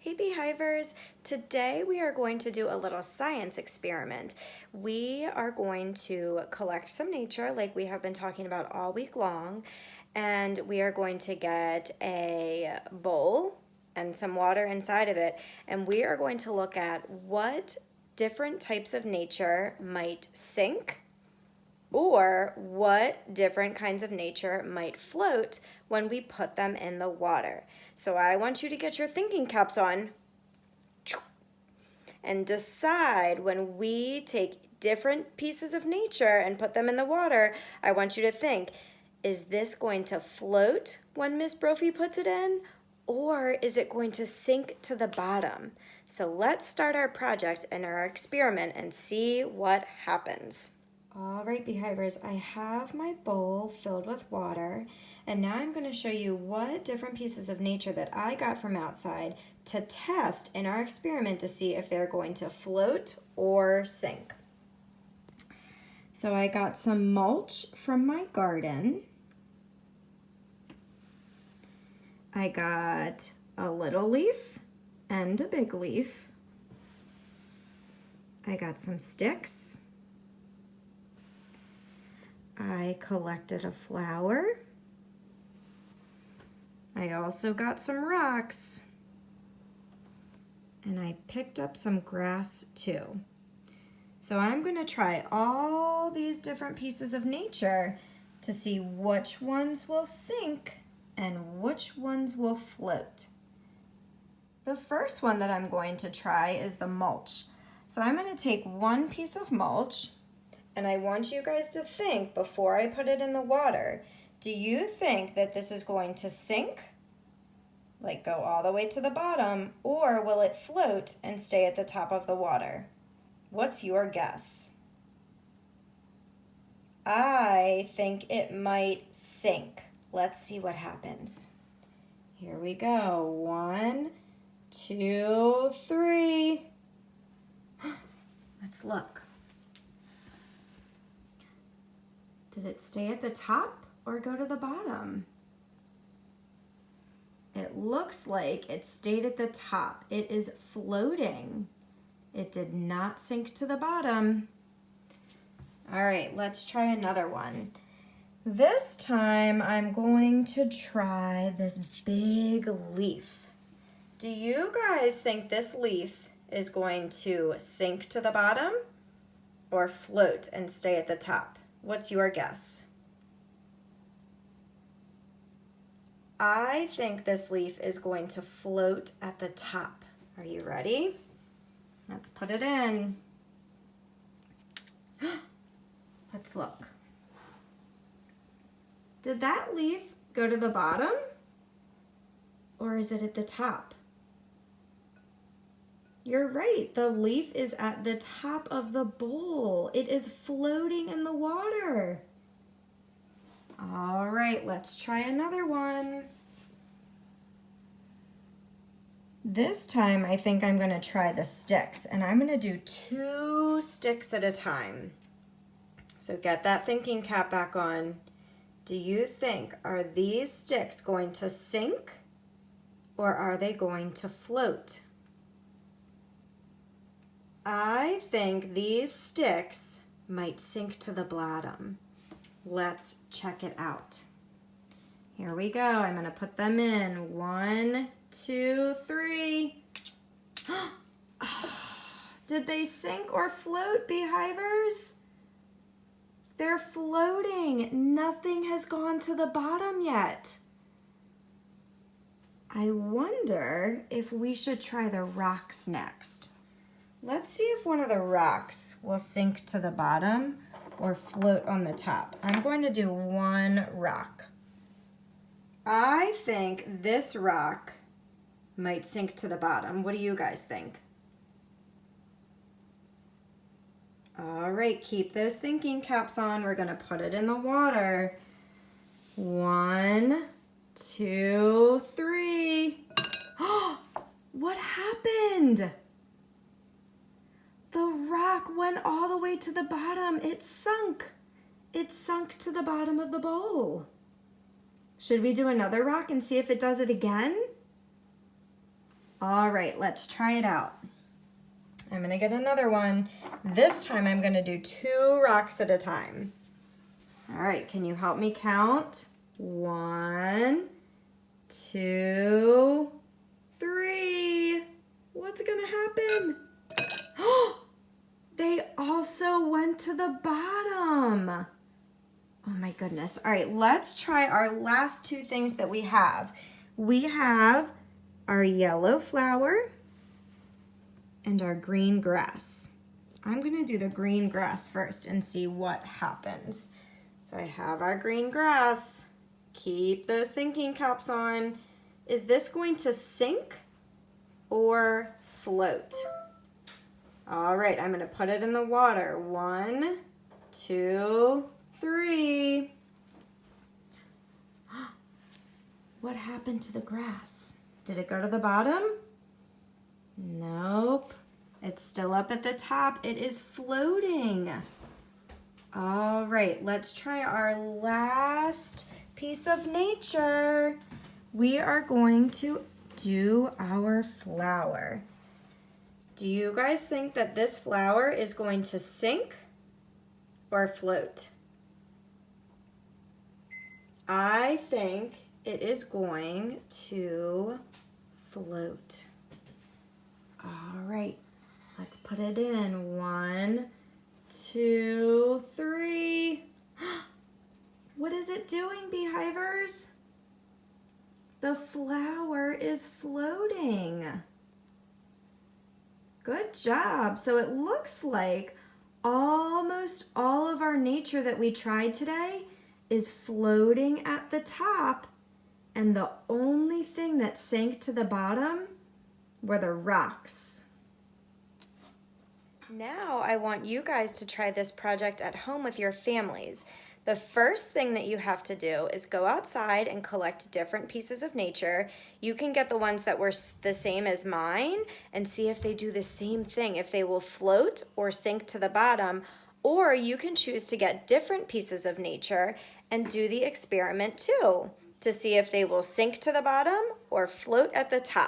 Hey Beehivers, today we are going to do a little science experiment. We are going to collect some nature like we have been talking about all week long, and we are going to get a bowl and some water inside of it, and we are going to look at what different types of nature might sink or what different kinds of nature might float when we put them in the water. So I want you to get your thinking caps on and decide when we take different pieces of nature and put them in the water, I want you to think, is this going to float when Miss Brophy puts it in, or is it going to sink to the bottom? So let's start our project and our experiment and see what happens. All right, Beehivers, I have my bowl filled with water, and now I'm going to show you what different pieces of nature that I got from outside to test in our experiment to see if they're going to float or sink. So I got some mulch from my garden. I got a little leaf and a big leaf. I got some sticks. I collected a flower. I also got some rocks. And I picked up some grass too. So I'm going to try all these different pieces of nature to see which ones will sink and which ones will float. The first one that I'm going to try is the mulch. So I'm going to take one piece of mulch, and I want you guys to think before I put it in the water, do you think that this is going to sink, like go all the way to the bottom, or will it float and stay at the top of the water? What's your guess? I think it might sink. Let's see what happens. Here we go. 1, 2, 3. Let's look. Did it stay at the top or go to the bottom? It looks like it stayed at the top. It is floating. It did not sink to the bottom. All right, let's try another one. This time I'm going to try this big leaf. Do you guys think this leaf is going to sink to the bottom or float and stay at the top? What's your guess? I think this leaf is going to float at the top. Are you ready? Let's put it in. Let's look. Did that leaf go to the bottom? Or is it at the top? You're right, the leaf is at the top of the bowl. It is floating in the water. All right, let's try another one. This time I think I'm going to try the sticks, and I'm going to do 2 sticks at a time. So get that thinking cap back on. Do you think, are these sticks going to sink or are they going to float? I think these sticks might sink to the bottom. Let's check it out. Here we go. I'm going to put them in. 1, 2, 3. Did they sink or float, Beehivers? They're floating. Nothing has gone to the bottom yet. I wonder if we should try the rocks next. Let's see if one of the rocks will sink to the bottom or float on the top. I'm going to do one rock. I think this rock might sink to the bottom. What do you guys think? All right, keep those thinking caps on. We're going to put it in the water. 1, 2, 3. What happened? The rock went all the way to the bottom. It sunk. It sunk to the bottom of the bowl. Should we do another rock and see if it does it again? All right, let's try it out. I'm gonna get another one. This time I'm gonna do 2 rocks at a time. All right, can you help me count? 1, 2, 3. What's gonna happen? They also went to the bottom. Oh my goodness. All right, let's try our last 2 things that we have. We have our yellow flower and our green grass. I'm gonna do the green grass first and see what happens. So I have our green grass. Keep those thinking caps on. Is this going to sink or float? All right, I'm gonna put it in the water. 1, 2, 3. What happened to the grass? Did it go to the bottom? Nope. It's still up at the top. It is floating. All right, let's try our last piece of nature. We are going to do our flower. Do you guys think that this flower is going to sink or float? I think it is going to float. All right, let's put it in. 1, 2, 3. What is it doing, Beehivers? The flower is floating. Good job. So it looks like almost all of our nature that we tried today is floating at the top, and the only thing that sank to the bottom were the rocks. Now I want you guys to try this project at home with your families. The first thing that you have to do is go outside and collect different pieces of nature. You can get the ones that were the same as mine and see if they do the same thing, if they will float or sink to the bottom, or you can choose to get different pieces of nature and do the experiment too, to see if they will sink to the bottom or float at the top.